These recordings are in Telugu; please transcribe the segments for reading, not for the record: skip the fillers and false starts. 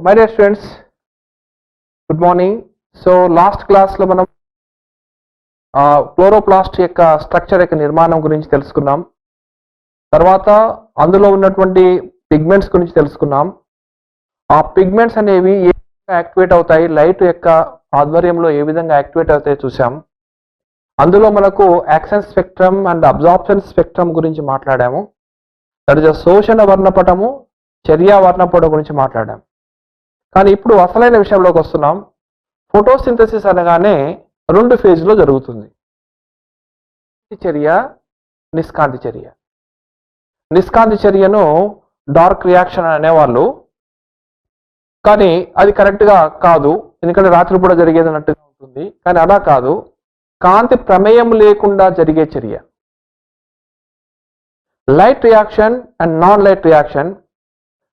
my dear students, good morning. So last class లో మనం క్లోరోప్లాస్ట్ యొక్క స్ట్రక్చర్ యొక్క నిర్మాణం గురించి తెలుసుకున్నాం. తర్వాత అందులో ఉన్నటువంటి పిగ్మెంట్స్ గురించి తెలుసుకున్నాం. ఆ పిగ్మెంట్స్ అనేవి ఏ విధంగా యాక్టివేట్ అవుతాయి, లైట్ యొక్క ఆధ్వర్యంలో ఏ విధంగా యాక్టివేట్ అవుతాయో చూసాం. అందులో మనకు action spectrum and absorption spectrum గురించి మాట్లాడాము. దట్ ఇస్ శోషణ వర్ణపటము, చర్యా వర్ణపటం గురించి మాట్లాడాం. కానీ ఇప్పుడు అసలైన విషయంలోకి వస్తున్నాం. ఫోటోసింథసిస్ అనగానే రెండు ఫేజ్లో జరుగుతుంది, చర్య, నిష్కాంతి చర్య. నిష్కాంతి చర్యను డార్క్ రియాక్షన్ అనేవాళ్ళు, కానీ అది కరెక్ట్గా కాదు, ఎందుకంటే రాత్రిపూట జరిగేది అన్నట్టుగా ఉంటుంది. కానీ అలా కాదు, కాంతి ప్రమేయం లేకుండా జరిగే చర్య. Light reaction and non light reaction.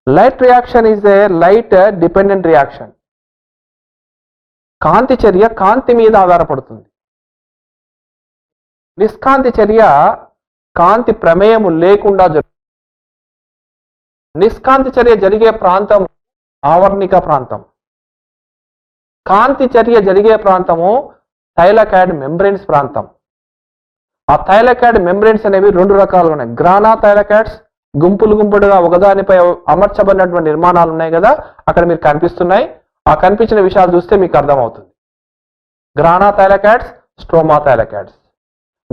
Light reaction is a light dependent reaction. కాంతి చర్య కాంతి మీద ఆధారపడుతుంది. నిష్కాంతి చర్య కాంతి ప్రమేయము లేకుండా జరుగుతుంది. నిష్కాంతి చర్య జరిగే ప్రాంతం ఆవర్ణిక ప్రాంతం. కాంతి చర్య జరిగే ప్రాంతము థైలకాయిడ్ మెంబ్రెన్స్ ప్రాంతం. ఆ థైలకాయిడ్ మెంబ్రెన్స్ అనేవి రెండు రకాలుగా ఉన్నాయి. గ్రానా థైలకాయిడ్స్, గుంపులు గుంపులుగా ఒకదానిపై అమర్చబడినటువంటి నిర్మాణాలు ఉన్నాయి కదా, అక్కడ మీరు కనిపిస్తున్నాయి. ఆ కనిపించిన విషయాలు చూస్తే మీకు అర్థమవుతుంది. గ్రానా thylakoids, stroma thylakoids.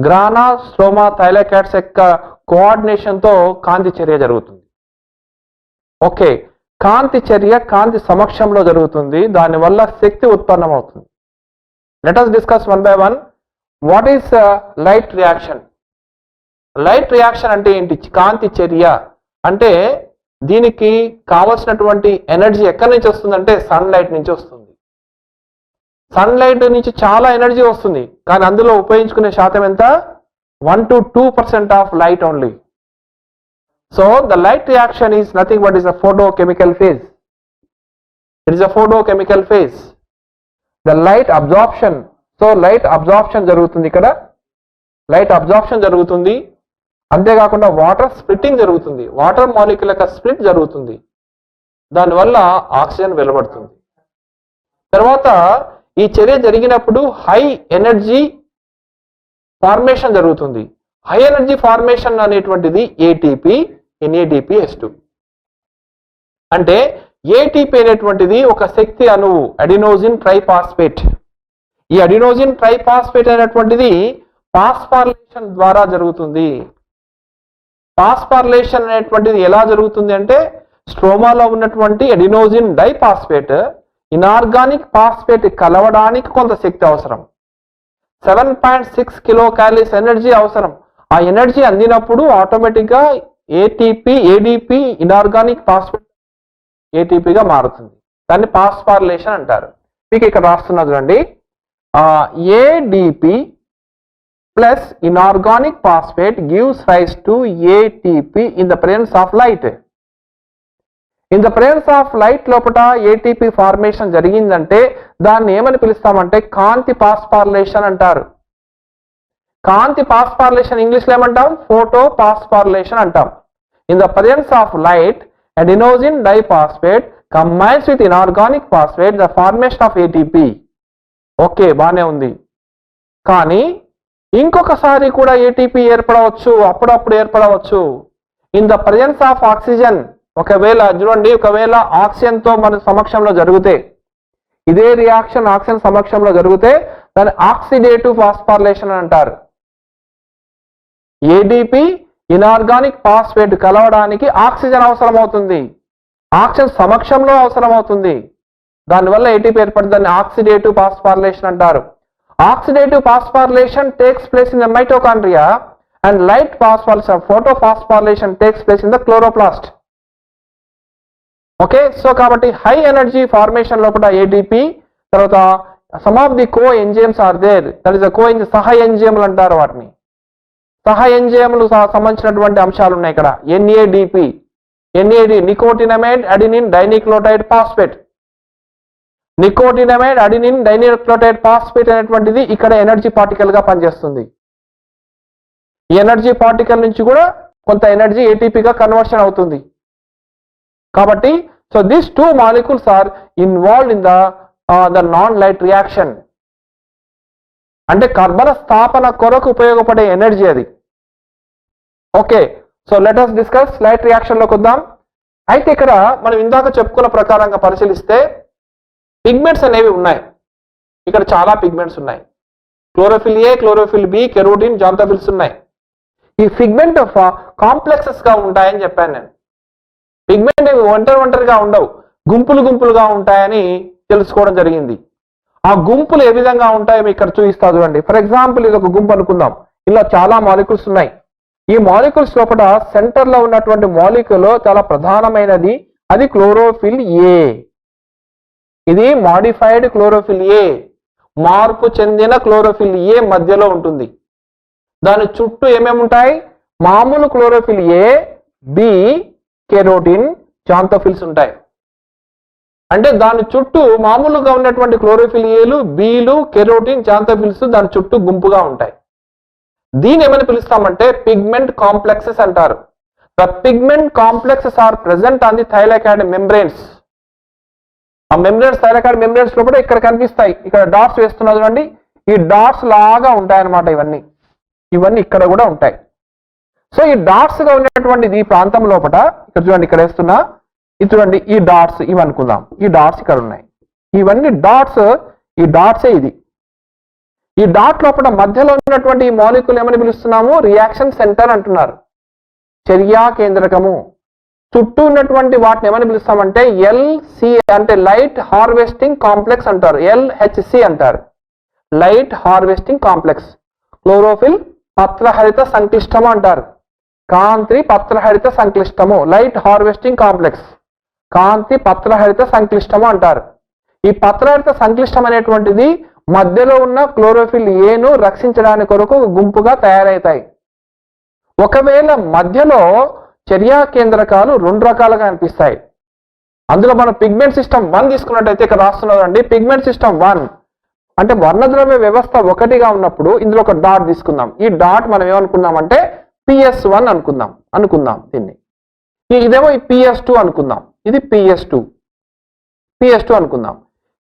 గ్రానా, stroma thylakoids యొక్క కోఆర్డినేషన్తో కాంతి చర్య జరుగుతుంది. ఓకే, కాంతి చర్య కాంతి సమక్షంలో జరుగుతుంది, దానివల్ల శక్తి ఉత్పన్నమవుతుంది. Let us discuss one by one. What is light reaction? Light reaction అంటే ఏంటి? కాంతి చర్య అంటే దీనికి కావలసినటువంటి ఎనర్జీ ఎక్కడి నుంచి వస్తుందంటే సన్ లైట్ నుంచి వస్తుంది. సన్ లైట్ నుంచి చాలా ఎనర్జీ వస్తుంది, కానీ అందులో ఉపయోగించుకునే శాతం ఎంత? 1 to 2% of light only. So the light reaction is nothing but is a photochemical phase. It is a photochemical phase. The light absorption. So light absorption జరుగుతుంది, ఇక్కడ లైట్ అబ్జార్ప్షన్ జరుగుతుంది. అంతేకాకుండా వాటర్ స్ప్లిట్టింగ్ జరుగుతుంది, వాటర్ మాలిక్యూల్ యొక్క స్ప్లిట్ జరుగుతుంది, దానివల్ల ఆక్సిజన్ వెలువడుతుంది. తర్వాత ఈ చర్య జరిగినప్పుడు హై ఎనర్జీ ఫార్మేషన్ జరుగుతుంది. హై ఎనర్జీ ఫార్మేషన్ అనేటువంటిది ఏటీపీ, NADPH2. అంటే ఏటీపీ అనేటువంటిది ఒక శక్తి అణువు, అడినోజిన్ ట్రైఫాస్ఫేట్. ఈ అడినోజిన్ ట్రైఫాస్ఫేట్ అనేటువంటిది ఫాస్ఫారిలేషన్ ద్వారా జరుగుతుంది. ఫాస్ఫారిలేషన్ అనేటువంటిది ఎలా జరుగుతుంది అంటే, స్ట్రోమాలో ఉన్నటువంటి అడినోజిన్ డైఫాస్ఫేట్ ఇనార్గానిక్ ఫాస్ఫేట్ కలవడానికి కొంత శక్తి అవసరం. 7.6 కిలో క్యాలరీస్ ఎనర్జీ అవసరం. ఆ ఎనర్జీ అందినప్పుడు ఆటోమేటిక్గా ADP ఇనార్గానిక్ ఫాస్ఫేట్ ATPగా మారుతుంది. దాన్ని ఫాస్ఫారిలేషన్ అంటారు. మీకు ఇక్కడ రాస్తున్నా చూడండి, ADP plus inorganic phosphate gives rise to ATP in the presence of light. In the presence of light లోపల ATP ఫార్మేషన్ జరిగిందంటే దాన్ని ఏమని పిలుస్తామంటే కాంతి ఫాస్ఫారిలేషన్ అంటారు. కాంతి ఫాస్ఫారిలేషన్ ఇంగ్లీష్లో ఏమంటాం? ఫోటో ఫాస్ఫారిలేషన్ అంటాం. In the presence of light, adenosine diphosphate combines with inorganic phosphate the formation of ATP. Okay, బానే ఉంది. కానీ ఇంకొకసారి కూడా ఏటీపీ ఏర్పడవచ్చు, అప్పుడప్పుడు ఏర్పడవచ్చు. In the presence of oxygen. ఒకవేళ చూడండి, ఒకవేళ ఆక్సిజన్తో మన సమక్షంలో జరిగితే, ఇదే రియాక్షన్ ఆక్సిజన్ సమక్షంలో జరిగితే దాన్ని ఆక్సిడేటివ్ ఫాస్ఫారిలేషన్ అంటారు. ఏడీపీ ఇనార్గానిక్ ఫాస్ఫేట్ కలవడానికి ఆక్సిజన్ అవసరం అవుతుంది, ఆక్సిజన్ సమక్షంలో అవసరం అవుతుంది, దానివల్ల ఏటీపీ ఏర్పడుతుంది. దాన్ని ఆక్సిడేటివ్ ఫాస్ఫారిలేషన్ అంటారు. Oxidative phosphorylation takes place in the mitochondria and light phosphorylation, photophosphorylation takes place in the chloroplast. Okay, so kabatti high energy formation lopata ATP, tarvata some of the coenzymes are there. That is the coenzyme saha enzymes antaru vatni. Saha enzymes సంబంధించినటువంటి అంశాలు ఉన్నాయి ఇక్కడ. NAD, nicotinamide adenine dinucleotide phosphate. Nicotinamide adenine dinucleotide phosphate అనేటువంటిది ఇక్కడ ఎనర్జీ పార్టికల్ గా పనిచేస్తుంది. ఈ ఎనర్జీ పార్టికల్ నుంచి కూడా కొంత ఎనర్జీ ఏటీపీగా కన్వర్షన్ అవుతుంది. కాబట్టి So these two molecules are involved in the non-light reaction. అంటే కర్బన స్థాపన కొరకు ఉపయోగపడే ఎనర్జీ అది. Okay, so let us discuss light reaction లోకి వద్దాం. అయితే ఇక్కడ మనం ఇందాక చెప్పుకున్న ప్రకారంగా పరిశీలిస్తే పిగ్మెంట్స్ అనేవి ఉన్నాయి. ఇక్కడ చాలా పిగ్మెంట్స్ ఉన్నాయి. Chlorophyll A, chlorophyll B, carotene, xanthophylls ఉన్నాయి. ఈ పిగ్మెంట్ కాంప్లెక్సెస్ గా ఉంటాయని చెప్పాను నేను. పిగ్మెంట్ ఒంటరిగా ఉండవు, గుంపులు గుంపులుగా ఉంటాయని తెలుసుకోవడం జరిగింది. ఆ గుంపులు ఏ విధంగా ఉంటాయో మీకు ఇక్కడ చూపిస్తా చూడండి. ఫర్ ఎగ్జాంపుల్ ఇది ఒక గుంపు అనుకుందాం. ఇలా చాలా మాలిక్యూల్స్ ఉన్నాయి. ఈ మాలిక్యూల్స్ లోపల సెంటర్ లో ఉన్నటువంటి మాలిక్యూల్ చాలా ప్రధానమైనది, అది క్లోరోఫిల్ ఏ. ఇది మాడిఫైడ్ క్లోరోఫిల్ ఏ, మార్పు చెందిన క్లోరోఫిల్ ఏ మధ్యలో ఉంటుంది. దాని చుట్టూ ఏమేమి ఉంటాయి? మామూలు chlorophyll A, B, carotene, xanthophylls ఉంటాయి. అంటే దాని చుట్టూ మామూలుగా ఉన్నటువంటి క్లోరోఫిల్ ఏలు, బీలు, కెరోటిన్, జాంతోఫిల్స్ దాని చుట్టూ గుంపుగా ఉంటాయి. దీని ఏమని పిలుస్తామంటే పిగ్మెంట్ కాంప్లెక్సెస్ అంటారు. The pigment complexes are present on the thylakoid membranes. ఆ మెంబ్రేన్స్, థైలాకాయిడ్ మెంబ్రేన్స్ లోపల ఇక్కడ కనిపిస్తాయి. ఇక్కడ డాట్స్ వేస్తున్నా చూడండి. ఈ డాట్స్ లాగా ఉంటాయి అన్నమాట. ఇవన్నీ ఇక్కడ కూడా ఉంటాయి. సో ఈ డాట్స్ గా ఉన్నటువంటి ఈ ప్రాంతం లోపల ఇక్కడ చూడండి, ఇక్కడ వేస్తున్నా, ఇది చూడండి, ఈ డాట్స్ ఇవి అనుకుందాం. ఈ డాట్స్ ఇక్కడ ఉన్నాయి. ఇవన్నీ డాట్స్, ఈ డాట్సే ఇది. ఈ డాట్ లోపల మధ్యలో ఉన్నటువంటి ఈ మాలిక్యూల్ ఏమని పిలుస్తున్నాము? రియాక్షన్ సెంటర్ అంటున్నారు, చర్యా కేంద్రకము. చుట్టూ ఉన్నటువంటి వాటిని ఏమని పిలుస్తామంటే ఎల్సి అంటే లైట్ హార్వెస్టింగ్ కాంప్లెక్స్ అంటారు, ఎల్హెచ్సి అంటారు, లైట్ హార్వెస్టింగ్ కాంప్లెక్స్. క్లోరోఫిల్ పత్రహరిత సంక్లిష్టము అంటారు, కాంతి పత్రహరిత సంక్లిష్టము, లైట్ హార్వెస్టింగ్ కాంప్లెక్స్, కాంతి పత్రహరిత సంక్లిష్టము అంటారు. ఈ పత్రహరిత సంక్లిష్టం అనేటువంటిది మధ్యలో ఉన్న క్లోరోఫిల్ ఏను రక్షించడానికి కొరకు గుంపుగా తయారవుతాయి. ఒకవేళ మధ్యలో చర్యా కేంద్రకాలు రెండు రకాలుగా అనిపిస్తాయి. అందులో మనం పిగ్మెంట్ సిస్టమ్ 1 తీసుకున్నట్టయితే ఇక్కడ రాస్తున్నదండి. పిగ్మెంట్ సిస్టమ్ 1 అంటే వర్ణద్రవ్య వ్యవస్థ ఒకటిగా ఉన్నప్పుడు ఇందులో ఒక డాట్ తీసుకుందాం. ఈ డాట్ మనం ఏమనుకుందాం అంటే PS1 అనుకుందాం దీన్ని. ఇదేమో ఈ PS2 అనుకుందాం. ఇది PS2 అనుకుందాం.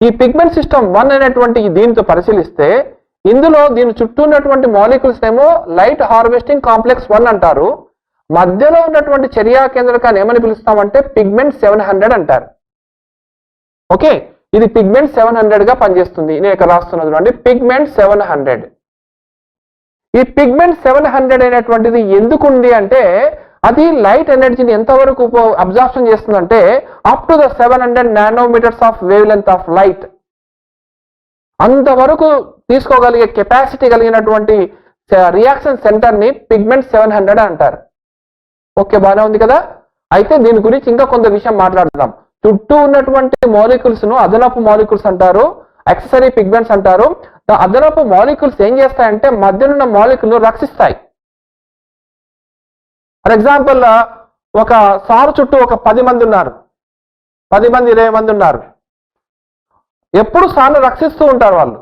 ఈ పిగ్మెంట్ సిస్టమ్ 1 అనేటువంటి దీంతో పరిశీలిస్తే ఇందులో దీని చుట్టూ ఉన్నటువంటి మాలిక్యూల్స్ ఏమో లైట్ హార్వెస్టింగ్ కాంప్లెక్స్ 1 అంటారు. మధ్యలో ఉన్నటువంటి చర్యా కేంద్రకాన్ని ఏమని పిలుస్తామంటే పిగ్మెంట్ 700 అంటారు. ఓకే, ఇది పిగ్మెంట్ 700 గా పనిచేస్తుంది. నేను ఇక్కడ రాస్తున్నది చూడండి, పిగ్మెంట్ 700. ఈ పిగ్మెంట్ 700 అనేటువంటిది ఎందుకు ఉంది అంటే అది లైట్ ఎనర్జీని ఎంతవరకు అబ్జార్ప్షన్ చేస్తుందంటే up to the 700 nanometres of wave length of light, అంతవరకు తీసుకోగలిగే కెపాసిటీ కలిగినటువంటి రియాక్షన్ సెంటర్ ని పిగ్మెంట్ 700 అంటారు. ఓకే, బాగానే ఉంది కదా. అయితే దీని గురించి ఇంకా కొంత విషయం మాట్లాడదాం. చుట్టూ ఉన్నటువంటి మాలిక్యూల్స్ ను అదనపు మాలిక్యూల్స్ అంటారు, యాక్సెసరీ పిగ్మెంట్స్ అంటారు. అదనపు మాలిక్యూల్స్ ఏం చేస్తాయంటే మధ్యనున్న మాలిక్యూల్ రక్షిస్తాయి. ఫర్ ఎగ్జాంపుల్ ఒక సారు చుట్టూ ఒక 10 మంది ఉన్నారు, 10 మంది 20 మంది ఉన్నారు. ఎప్పుడు సార్ను రక్షిస్తూ ఉంటారు వాళ్ళు,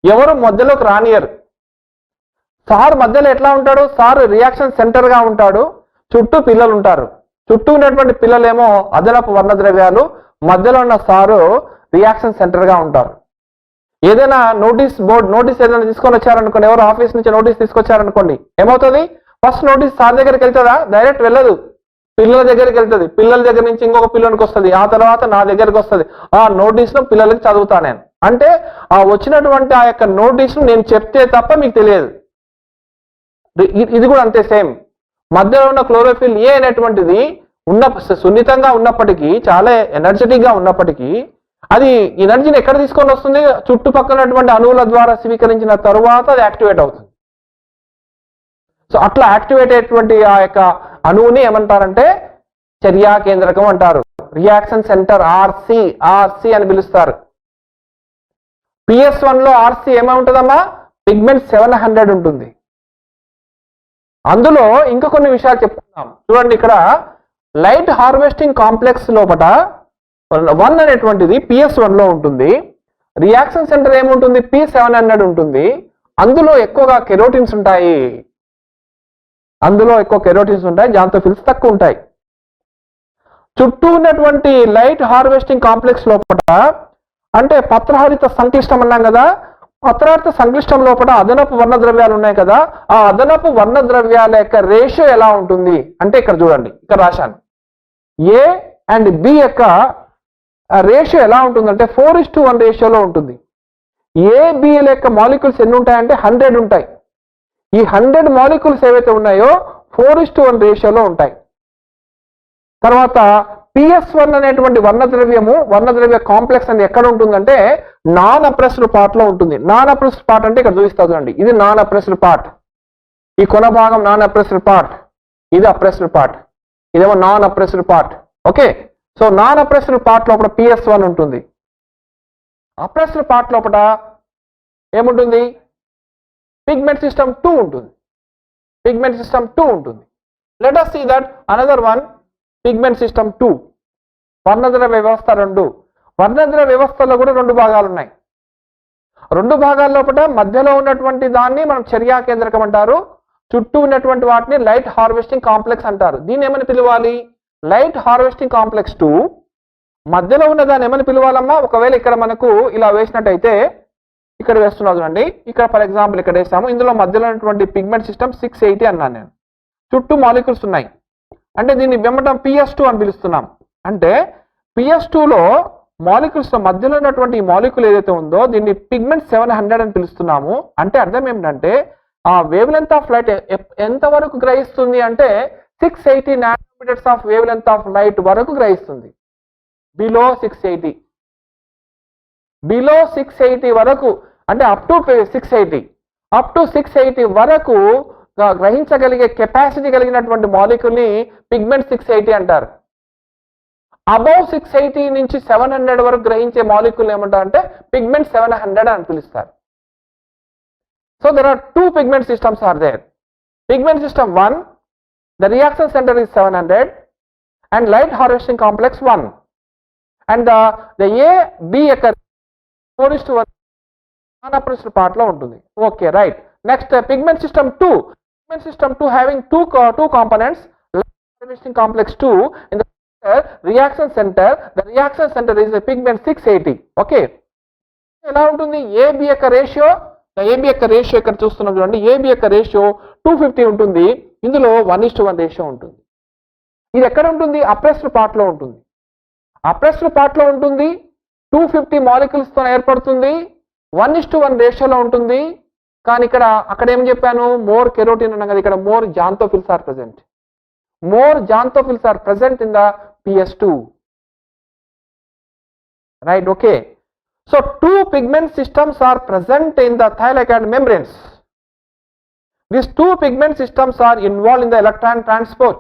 ఎవరు మధ్యలోకి రానియరు. సార్ మధ్యలో ఎట్లా ఉంటాడు? సార్ రియాక్షన్ సెంటర్ గా ఉంటాడు, చుట్టూ పిల్లలు ఉంటారు. చుట్టూ ఉన్నటువంటి పిల్లలేమో అదనపు వర్ణద్రవ్యాలు, మధ్యలో ఉన్న సారు రియాక్షన్ సెంటర్ గా ఉంటారు. ఏదైనా నోటీస్ ఏదైనా తీసుకొని వచ్చారనుకోండి, ఎవరు ఆఫీస్ నుంచి నోటీస్ తీసుకొచ్చారనుకోండి, ఏమవుతుంది? ఫస్ట్ నోటీస్ సార్ దగ్గరికి వెళ్తుందా? డైరెక్ట్ వెళ్ళదు, పిల్లల దగ్గరికి వెళ్తుంది. పిల్లల దగ్గర నుంచి ఇంకొక పిల్లనికి వస్తుంది, ఆ తర్వాత నా దగ్గరికి వస్తుంది. ఆ నోటీస్ ను పిల్లలకి చదువుతా నేను. అంటే ఆ వచ్చినటువంటి ఆ యొక్క నోటీస్ ను నేను చెప్తే తప్ప మీకు తెలియదు. ఇది కూడా అంతే సేమ్. మధ్యలో ఉన్న క్లోరోఫిల్ ఏ అనేటువంటిది సున్నితంగా ఉన్నప్పటికీ, చాలా ఎనర్జెటిక్ గా ఉన్నప్పటికీ, అది ఎనర్జీని ఎక్కడ తీసుకొని వస్తుంది? చుట్టుపక్కలటువంటి అణువుల ద్వారా స్వీకరించిన తరువాత అది యాక్టివేట్ అవుతుంది. సో అట్లా యాక్టివేట్ అయ్యేటువంటి ఆ యొక్క అణువుని ఏమంటారంటే చర్యా కేంద్రకం అంటారు, రియాక్షన్ సెంటర్, ఆర్సి అని పిలుస్తారు. PS1 లో ఆర్సి ఏమవుతుందమ్మా? పిగ్మెంట్ 700 ఉంటుంది. అందులో ఇంకా కొన్ని విషయాలు చెప్పుకుందాం. చూడండి, ఇక్కడ లైట్ హార్వెస్టింగ్ కాంప్లెక్స్ లోపల 1 అనేటువంటిది PS1 లో ఉంటుంది. రియాక్షన్ సెంటర్ ఏముంటుంది? P700 ఉంటుంది. అందులో ఎక్కువగా కెరోటిన్స్ ఉంటాయి, జాంతోఫిల్స్ తక్కువ ఉంటాయి. చుట్టూ ఉన్నటువంటి లైట్ హార్వెస్టింగ్ కాంప్లెక్స్ లోపల అంటే పత్రహరిత సంక్లిష్టం అన్నాం కదా, పత్రహరిత సంక్లిష్టం లోపల అదనపు వర్ణ ద్రవ్యాలు ఉన్నాయి కదా, ఆ అదనపు వర్ణ ద్రవ్యాల యొక్క రేషియో ఎలా ఉంటుంది అంటే ఇక్కడ చూడండి, ఇక్కడ రాశాను ఏ అండ్ బి యొక్క రేషియో ఎలా ఉంటుందంటే 4:1 రేషియోలో ఉంటుంది. ఏబిఎల్ యొక్క మాలిక్యూల్స్ ఎన్ని ఉంటాయంటే 100 ఉంటాయి. ఈ 100 మాలిక్యూల్స్ ఏవైతే ఉన్నాయో 4:1 రేషియోలో ఉంటాయి. తర్వాత PS1 అనేటువంటి వర్ణద్రవ్య కాంప్లెక్స్ అనేది ఎక్కడ ఉంటుందంటే నాన్ అప్రెస్డ్ పార్ట్ లో ఉంటుంది. నాన్ అప్రెస్డ్ పార్ట్ అంటే ఇక్కడ చూపిస్తా చూడండి, ఇది నాన్ అప్రెస్డ్ పార్ట్, ఈ కొన భాగం నాన్ అప్రెస్డ్ పార్ట్, ఇది అప్రెస్డ్ పార్ట్, ఇదేమో non oppressed part. Okay, so non oppressed part లోపల PS1 ఉంటుంది. అప్రెస్డ్ పార్ట్ లోపల ఏముంటుంది, పిగ్మెంట్ సిస్టమ్ 2 ఉంటుంది. పిగ్మెంట్ సిస్టమ్ 2 ఉంటుంది. Let us see that another one, pigment system 2. వర్ణద్రవ్య వ్యవస్థ 2. వర్ణద్రవ్య వ్యవస్థలో కూడా 2 భాగాలు ఉన్నాయి. 2 భాగాల లోపల మధ్యలో ఉన్నటువంటి దాన్ని మనం చర్యా కేంద్రకం అంటారు, చుట్టూ ఉన్నటువంటి వాటిని లైట్ హార్వెస్టింగ్ కాంప్లెక్స్ అంటారు. దీన్ని ఏమని పిలవాలి, లైట్ హార్వెస్టింగ్ కాంప్లెక్స్ 2. మధ్యలో ఉన్న దాన్ని ఏమని పిలవాలమ్మా, ఒకవేళ ఇక్కడ మనకు ఇలా వేసినట్టయితే, ఇక్కడ వేస్తున్నా చూడండి, ఇక్కడ ఫర్ ఎగ్జాంపుల్ ఇక్కడ వేసాము, ఇందులో మధ్యలో ఉన్నటువంటి పిగ్మెంట్ సిస్టమ్ 680 అన్నాను నేను, చుట్టూ మాలిక్యూల్స్ ఉన్నాయి అంటే దీన్ని వెంబటం PS2 అని పిలుస్తున్నాం. అంటే PS2లో మాలిక్యూల్స్ మధ్యలో ఉన్నటువంటి ఈ మాలిక్యూల్ ఏదైతే ఉందో దీన్ని పిగ్మెంట్ 700 అని పిలుస్తున్నాము. అంటే అర్థం ఏమిటంటే ఆ వేవ్ లెంత్ ఆఫ్ లైట్ ఎంత వరకు గ్రహిస్తుంది అంటే 680 nanometres of wave length of light వరకు గ్రహిస్తుంది. బిలో 680 వరకు అంటే అప్ టు 680 వరకు గ్రహించగలిగే కెపాసిటీ కలిగినటువంటి మాలిక్యూల్ ని పిగ్మెంట్ 680 అంటారు. అబౌవ్ 680 నుంచి 700 వరకు గ్రహించే మాలిక్యూల్ ఏమంటారు అంటే పిగ్మెంట్ 700 అని పిలుస్తారు. So there are 2 pigment systems are there. Pigment system 1, the reaction centre is 700 and light harvesting complex 1 and the AB యొక్క 4:1 అన్అప్రెస్డ్ పార్ట్ లో ఉంటుంది. Okay right. Next pigment system 2. Pigment system 2 having two components, light harvesting complex 2 in the reaction center. The reaction center is a pigment 680. Okay, ఎలా ఉంటుంది AB యొక్క రేషియో, AB యొక్క రేషియో ఇక్కడ చూస్తున్నాం చూడండి, AB యొక్క రేషియో 250 ఉంటుంది. ఇందులో 1:1 రేషియో ఉంటుంది. ఇది ఎక్కడ ఉంటుంది, అప్రెస్డ్ పార్ట్ లో ఉంటుంది. అప్రెస్డ్ పార్ట్ లో ఉంటుంది, 250 మాలిక్యూల్స్ తో ఏర్పడుతుంది, 1:1 రేషియోలో ఉంటుంది. కానీ అక్కడ ఏం చెప్పాను, మోర్ కెరోటిన్ అన్నా కదా, ఇక్కడ more xanthophylls are present. More xanthophylls are present in the PS2. Right, okay. So 2 pigment systems are present in the thylakoid membranes. These 2 pigment systems are involved in the electron transport.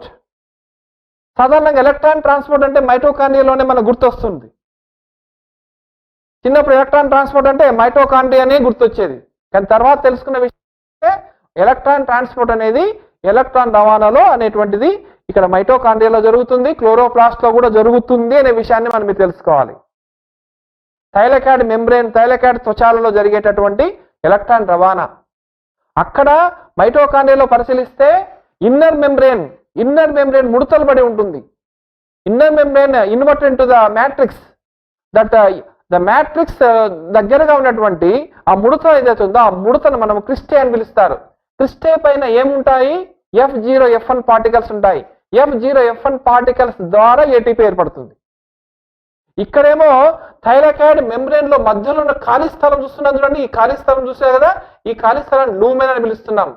సాధారణంగా ఎలక్ట్రాన్ ట్రాన్స్పోర్ట్ అంటే మైటోకాండ్రియాలోనే మనకు గుర్తొస్తుంది. చిన్నప్పుడు ఎలక్ట్రాన్ ట్రాన్స్పోర్ట్ అంటే మైటోకాండ్రియానే గుర్తొచ్చేది. కానీ తర్వాత తెలుసుకున్న విషయం ఎలక్ట్రాన్ ట్రాన్స్పోర్ట్ అనేది ఎలక్ట్రాన్ రవాణాలో అనేటువంటిది ఇక్కడ మైటోకాండ్రియాలో జరుగుతుంది, క్లోరోప్లాస్ట్ లో కూడా జరుగుతుంది అనే విషయాన్ని మనం తెలుసుకోవాలి. థైలాకాయిడ్ మెంబ్రేన్, థైలాకాయిడ్ త్వచాలలో జరిగేటటువంటి ఎలక్ట్రాన్ రవాణా. అక్కడ మైటోకాండ్రియాలో పరిశీలిస్తే ఇన్నర్ మెంబ్రేన్ ముడతలు పడి ఉంటుంది. Inner membrane inverted to the matrix, that the matrix దగ్గరగా ఉన్నటువంటి ఆ ముడత ఏదైతే ఉందో ఆ ముడతను మనం క్రిస్టే అని పిలుస్తారు. క్రిస్టే పైన ఏముంటాయి, F0 F1 పార్టికల్స్ ఉంటాయి. F0 F1 పార్టికల్స్ ద్వారా ATP ఏర్పడుతుంది. ఇక్కడేమో థైలాకాయిడ్ మెంబ్రేన్ లో మధ్యలో ఉన్న ఖాళీ స్థలం చూస్తున్నాం చూడండి, ఈ ఖాళీ స్థలం చూసే కదా, ఈ ఖాళీ స్థలాన్ని లూమెన్ అని పిలుస్తున్నాం.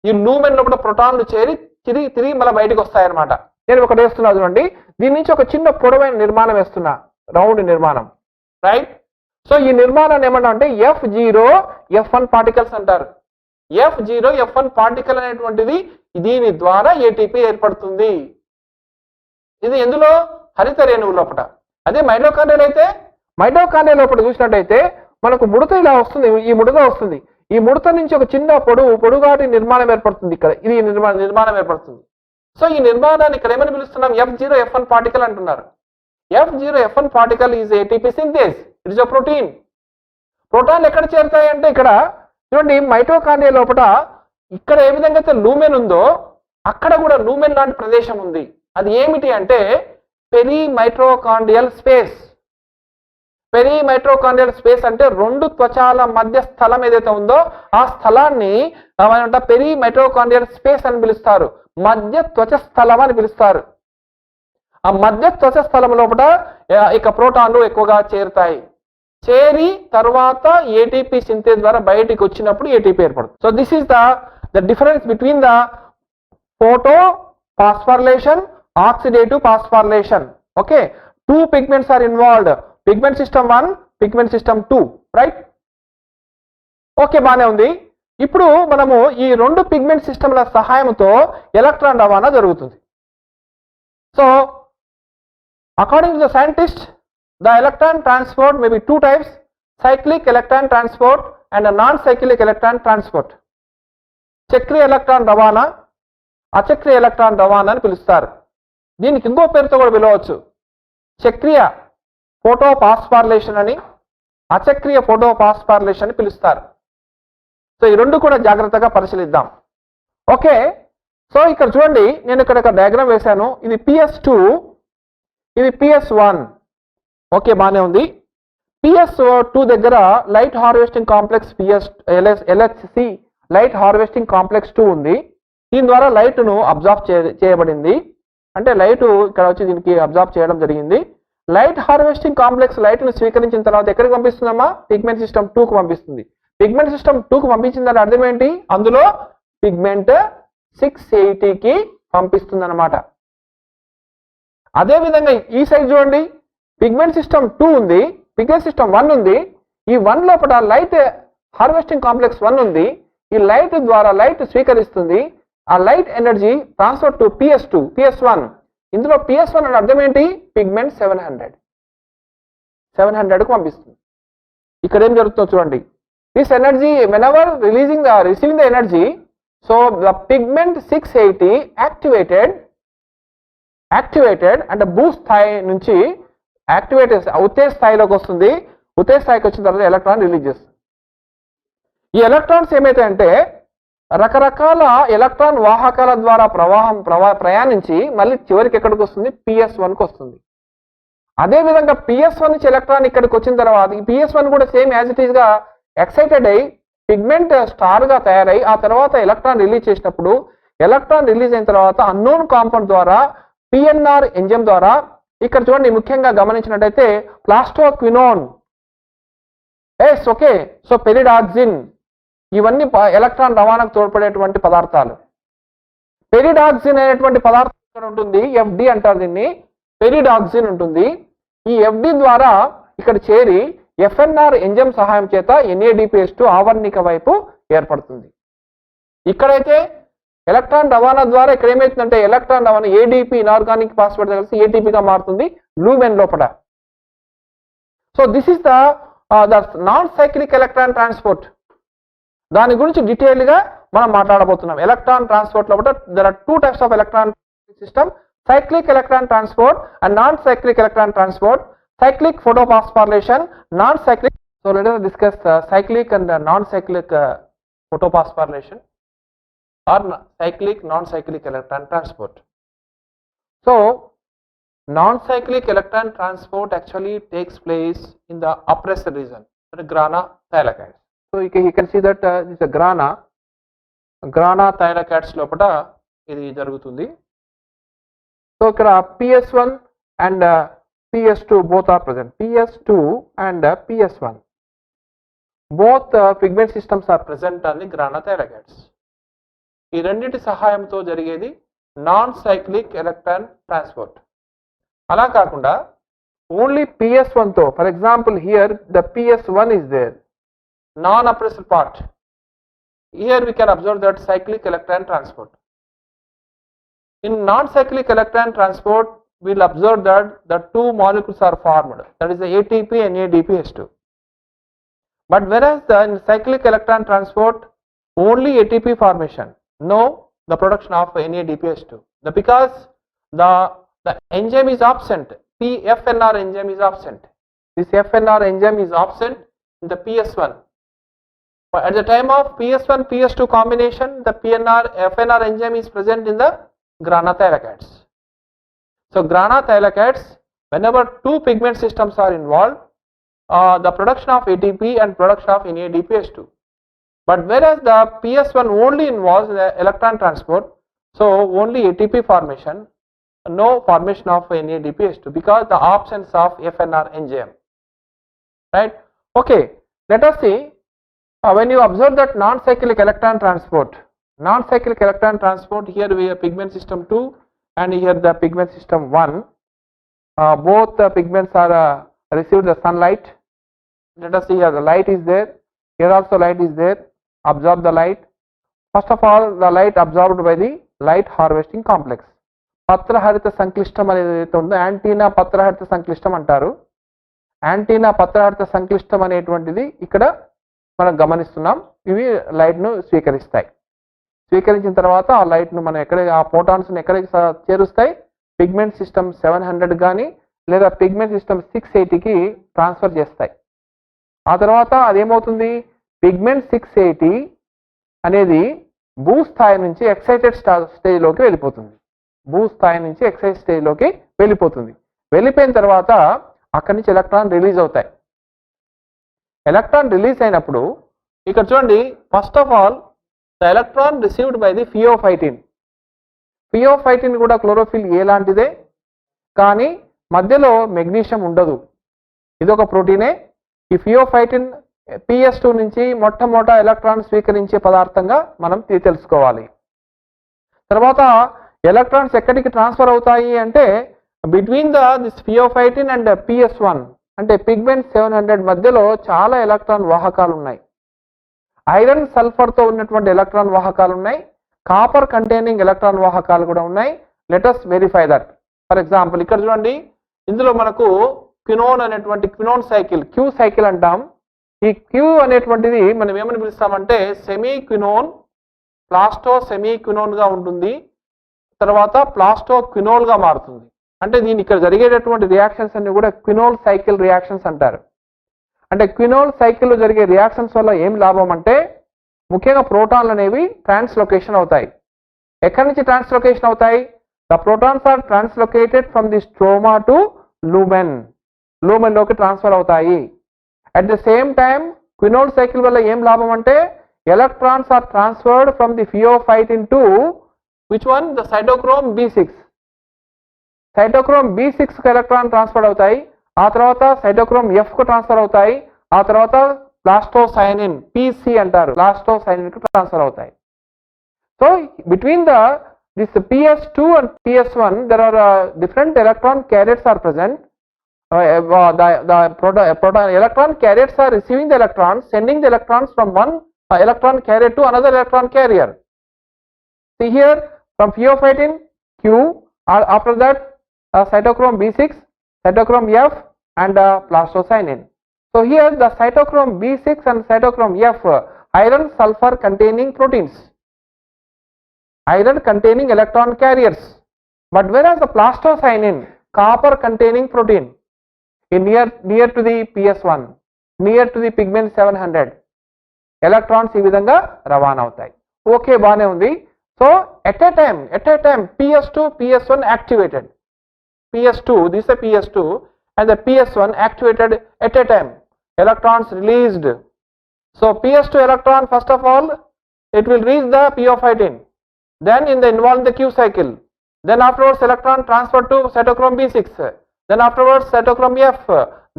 ఈ లూమెన్ లో కూడా ప్రోటాన్లు చేరి తిరిగి మళ్ళీ బయటకు వస్తాయన్నమాట. నేను ఒకటి వేస్తున్నా చూడండి, దీని నుంచి ఒక చిన్న పొడవైన నిర్మాణం వేస్తున్నా, రౌండ్ నిర్మాణం. రైట్. సో ఈ నిర్మాణాన్ని ఏమన్నా అంటే F0 F1 పార్టికల్స్ అంటారు. F0 F1 పార్టికల్ అనేటువంటిది దీని ద్వారా ATP ఏర్పడుతుంది. ఇది ఎందులో, హరిత రేణువు లోపల. అదే మైటోకాండ్రియల్ అయితే, మైటోకాండ్రియల్ లోపల చూసినట్టయితే మనకు ముడత ఇలా వస్తుంది, ఈ ముడత వస్తుంది. ఈ ముడత నుంచి ఒక చిన్న పొడుగాటి నిర్మాణం ఏర్పడుతుంది. ఇక్కడ ఇది నిర్మాణం ఏర్పడుతుంది. సో ఈ నిర్మాణాన్ని ఇక్కడ ఏమని పిలుస్తున్నాం, F0 F1 పార్టికల్ అంటున్నారు. F0 F1 particle is ATP synthase. It is a protein. ప్రోటాన్లు ఎక్కడ చేరుతాయి అంటే ఇక్కడ చూడండి, మైటోకాండ్రియా లోపల ఇక్కడ ఏ విధంగా అయితే లూమెన్ ఉందో అక్కడ కూడా లూమెన్ లాంటి ప్రదేశం ఉంది. అది ఏమిటి అంటే పెరిమైటోకాండ్రియల్ స్పేస్. పెరిమైటోకాండ్రియల్ స్పేస్ అంటే రెండు త్వచాల మధ్య స్థలం ఏదైతే ఉందో ఆ స్థలాన్ని పెరిమైటోకాండ్రియల్ స్పేస్ అని పిలుస్తారు, మధ్య త్వచ స్థలం అని పిలుస్తారు. ఆ మధ్య త్వచ స్థలం లోపల ఇక ప్రోటాన్లు ఎక్కువగా చేరుతాయి. చేరి తర్వాత ఏటీపీ సింథేజ్ ద్వారా బయటికి వచ్చినప్పుడు ఏటీపీ ఏర్పడుతుంది. So this is the difference between the photo phosphorylation, oxidative phosphorylation. Okay, two pigments are involved, pigment system 1, pigment system 2, right? Okay, బానే ఉంది. ఇప్పుడు మనము ఈ రెండు పిగ్మెంట్ సిస్టమ్ల సహాయంతో ఎలక్ట్రాన్ రవాణా జరుగుతుంది. So according to the scientist, the electron transport may be two types: cyclic electron transport and a non-cyclic electron transport. చక్రీయ ఎలక్ట్రాన్ రవాణా, అచక్రీయ ఎలక్ట్రాన్ రవాణా అని పిలుస్తారు. దీనికి ఇంకో పేరుతో కూడా పిలవచ్చు, చక్రీయ ఫోటోఫాస్ఫోరిలేషన్ అని, అచక్రీయ ఫోటోఫాస్ఫోరిలేషన్ అని పిలుస్తారు. సో ఈ రెండు కూడా జాగ్రత్తగా పరిశీలిద్దాం. ఓకే, సో ఇక్కడ చూడండి, నేను ఇక్కడ ఒక డయాగ్రామ్ వేశాను. ఇది PS2, ఇది PS1. ఓకే, బాగానే ఉంది. PS2 దగ్గర light harvesting complex LHC light harvesting complex 2 ఉంది. దీని ద్వారా లైట్ను అబ్జార్బ్ చేయబడింది. అంటే లైట్ ఇక్కడ వచ్చి దీనికి అబ్జార్బ్ చేయడం జరిగింది. లైట్ హార్వెస్టింగ్ కాంప్లెక్స్ లైట్ను స్వీకరించిన తర్వాత ఎక్కడికి పంపిస్తుందమ్మా? పిగ్మెంట్ సిస్టమ్ 2కు పంపిస్తుంది. పిగ్మెంట్ సిస్టమ్ 2కు పంపించిందని అర్థం ఏంటి? అందులో పిగ్మెంట్ 680కి పంపిస్తుంది అనమాట. అదేవిధంగా ఈ సైడ్ చూడండి, పిగ్మెంట్ సిస్టమ్ 2 ఉంది, పిగ్మెంట్ సిస్టమ్ 1 ఉంది. ఈ 1 లోపల లైట్ హార్వెస్టింగ్ కాంప్లెక్స్ 1 ఉంది. ఈ లైట్ ద్వారా లైట్ స్వీకరిస్తుంది. ఆ light energy transfer to PS2, PS1. ఇందులో PS1 అని అర్థం ఏంటి? పిగ్మెంట్ 700కు పంపిస్తుంది. ఇక్కడ ఏం జరుగుతుందో చూడండి. This energy whenever receiving the energy, so the pigment 680 activated అంటే బూస్ట్ స్థాయి నుంచి ఉత్తేజ స్థాయిలోకి వస్తుంది. ఉత్తేజ స్థాయికి వచ్చిన తర్వాత ఎలక్ట్రాన్ రిలీజ్ చేస్తుంది. ఈ ఎలక్ట్రాన్స్ ఏమైతాయంటే రకరకాల ఎలక్ట్రాన్ వాహకాల ద్వారా ప్రయాణించి మళ్ళీ చివరికి ఎక్కడికి వస్తుంది? PS1కు వస్తుంది. అదేవిధంగా PS1 నుంచి ఎలక్ట్రాన్ ఇక్కడికి వచ్చిన తర్వాత ఈ PS1 కూడా సేమ్ యాజ్ ఇట్ ఈస్ గా ఎక్సైటెడ్ అయ్యి పిగ్మెంట్ స్టార్ గా తయారై ఆ తర్వాత ఎలక్ట్రాన్ రిలీజ్ చేసినప్పుడు, ఎలక్ట్రాన్ రిలీజ్ అయిన తర్వాత అన్నోన్ కాంపౌండ్ ద్వారా PNR ఎంజైమ్ ద్వారా, ఇక్కడ చూడండి ముఖ్యంగా గమనించినట్టయితే ప్లాస్టోక్వినోన్, ఓకే, సో పెరిడాక్సిన్, ఇవన్నీ ఎలక్ట్రాన్ రవాణాకు తోడ్పడేటువంటి పదార్థాలు. పెరిడాక్సిన్ అనేటువంటి పదార్థం ఇక్కడ ఉంటుంది, FD అంటారు దీన్ని, పెరిడాక్సిన్ ఉంటుంది. ఈ FD ద్వారా ఇక్కడ చేరి FNR ఎంజైమ్ సహాయం చేత NADPH2 ఆవర్ణిక వైపు ఏర్పడుతుంది. ఇక్కడైతే ఎలక్ట్రాన్ రవాణా ద్వారా ఇక్కడ ఏమవుతుందంటే ఎలక్ట్రాన్ రవాణా ADP ఇనార్గానిక్ ఫాస్ఫేట్ కలిసి ATPగా మారుతుంది లూమెన్ లోపల. So this is the non cyclic electron transport. దాని గురించి డీటెయిల్ గా మనం మాట్లాడబోతున్నాం. ఎలక్ట్రాన్ ట్రాన్స్పోర్ట్ లోపల there are two types of electron system, cyclic electron transport and non-cyclic electron transport, cyclic photophosphorylation, non-cyclic. So let us discuss cyclic and non-cyclic photophosphorylation or cyclic non-cyclic electron transport. So non-cyclic electron transport actually takes place in the oppressed region, the grana thylakoids. So you can see that this is a grana thylakoids lopata ఇది జరుగుతుంది. So ఇక్కడ PS1 and PS2 both are present. PS2 and PS1 both pigment systems are present on the grana thylakoids. ఈ రెండింటి సహాయంతో జరిగేది నాన్ సైక్లిక్ ఎలక్ట్రాన్ ట్రాన్స్పోర్ట్. అలా కాకుండా ఓన్లీ PS1 తో, for example here the PS1 is there, non oppressed part. Here we can observe that cyclic electron transport. In non-cyclic electron transport, we will observe that the two molecules are formed, that is the ATP and NADPH2. But whereas in cyclic electron transport, only ATP formation, no the production of NADPH2. Because the enzyme is absent, FNR enzyme is absent. This FNR enzyme is absent in the PS1. But at the time of PS1 PS2 combination, the FNR enzyme is present in the grana thylakoids. So grana thylakoids, whenever two pigment systems are involved, the production of ATP and production of NADPH2. But whereas the PS1 only involves the electron transport, so only ATP formation, no formation of NADPH2 because the absence of FNR enzyme. Right? Okay, let us see when you observe that non-cyclic electron transport. Non-cyclic electron transport, here we have pigment system 2 and here the pigment system 1. Both the pigments are received the sunlight. Let us see here the light is there. Here also light is there. Absorb the light. First of all, the light absorbed by the light harvesting complex. పత్రహరిత సంక్లిష్టం అనేది ఏదైతే ఉందో యాంటీనా పత్రహరిత సంక్లిష్టం అంటారు. యాంటీనా పత్రహరిత సంక్లిష్టం అనేటువంటిది ఇక్కడ మనం గమనిస్తున్నాం. ఇవి లైట్ ను స్వీకరిస్తాయి. స్వీకరించిన తర్వాత ఆ లైట్ ను మనం ఎక్కడ ఆ ఫోటాన్స్ ను ఎక్కడికి చేరుస్తాయి, పిగ్మెంట్ సిస్టమ్ 700 కానీ లేదా పిగ్మెంట్ సిస్టమ్ 680 కి ట్రాన్స్ఫర్ చేస్తాయి. ఆ తర్వాత అదేమవుతుంది, పిగ్మెంట్ 680 అనేది భూస్థాయి నుంచి ఎక్సైటెడ్ స్టేజ్లోకి వెళ్ళిపోతుంది. భూస్థాయి నుంచి ఎక్సైటెడ్ స్టేజ్లోకి వెళ్ళిపోతుంది. వెళ్ళిపోయిన తర్వాత అక్కడి నుంచి ఎలక్ట్రాన్ రిలీజ్ అవుతాయి. ఎలక్ట్రాన్ రిలీజ్ అయినప్పుడు ఇక్కడ చూడండి, first of all the electron received by the pheophytin. Pheophytin కూడా క్లోరోఫిల్ ఏ లాంటిదే, కానీ మధ్యలో మెగ్నీషియం ఉండదు. ఇది ఒక ప్రోటీనే. ఈ ఫియోఫైటిన్ PS2 నుంచి మొట్టమొదట ఎలక్ట్రాన్ స్వీకరించే పదార్థంగా మనం తెలుసుకోవాలి. తర్వాత ఎలక్ట్రాన్స్ ఎక్కడికి ట్రాన్స్ఫర్ అవుతాయి అంటే between this pheophytin and PS1 అంటే పిగ్మెంట్ 700 మధ్యలో చాలా ఎలక్ట్రాన్ వాహకాలు ఉన్నాయి. ఐరన్ సల్ఫర్తో ఉన్నటువంటి ఎలక్ట్రాన్ వాహకాలు ఉన్నాయి. కాపర్ కంటైనింగ్ ఎలక్ట్రాన్ వాహకాలు కూడా ఉన్నాయి. Let us verify that. For example ఇక్కడ చూడండి, ఇందులో మనకు క్వినోన్ అనేటువంటి క్వినోన్ సైకిల్, క్యూ సైకిల్ అంటాం. ఈ క్యూ అనేటువంటిది మనం ఏమని పిలుస్తామంటే సెమీ క్వినోన్, ప్లాస్టో సెమీ క్వినోన్ గా ఉంటుంది. తర్వాత ప్లాస్టో క్వినోల్ గా మారుతుంది. అంటే దీని ఇక్కడ జరిగేటటువంటి రియాక్షన్స్ అన్ని కూడా క్వినోల్ సైకిల్ రియాక్షన్స్ అంటారు. అంటే క్వినోల్ సైకిల్లో జరిగే రియాక్షన్స్ వల్ల ఏం లాభం అంటే ముఖ్యంగా ప్రోటాన్లు అనేవి ట్రాన్స్లొకేషన్ అవుతాయి. ఎక్కడి నుంచి ట్రాన్స్లొకేషన్ అవుతాయి? The protons are translocated from the stroma to lumen. Lumen లోకి ట్రాన్స్ఫర్ అవుతాయి. At the same time quinol cycle వల్ల ఏం లాభం అంటే electrons are transferred from the pheophytin to which one, the cytochrome B6. Cytochrome B6 కు ఎలక్ట్రాన్ ట్రాన్స్ఫర్ అవుతాయి. ఆ తర్వాత సైటోక్రోమ్ F కు ట్రాన్స్ఫర్ అవుతాయి. ఆ తర్వాత ప్లాస్టోసైనిన్ PC అంటారు, ప్లాస్టోసైనిన్ కు ట్రాన్స్ఫర్ అవుతాయి. So between this PS2 and PS1 there are different electron carriers are present. The proton electron carriers are receiving the electrons, sending the electrons from one electron carrier to another electron carrier. See here, from pheophytin Q, after that cytochrome B6, cytochrome F and plastocyanin. So here the cytochrome B6 and cytochrome F, iron sulfur containing proteins, iron containing electron carriers. But whereas the plastocyanin, copper containing protein, in near to the PS1, near to the pigment 700, electrons ఈ విధంగా రవాణా అవుతాయి. ఓకే, బానే ఉంది. So at a time PS2 PS1 activated, PS2, this is a PS2 and the PS1 activated at a time, electrons released. So PS2 electron, first of all it will reach the pheophytin, then involve the Q cycle, then afterwards electron transferred to cytochrome B6, then afterwards cytochrome F,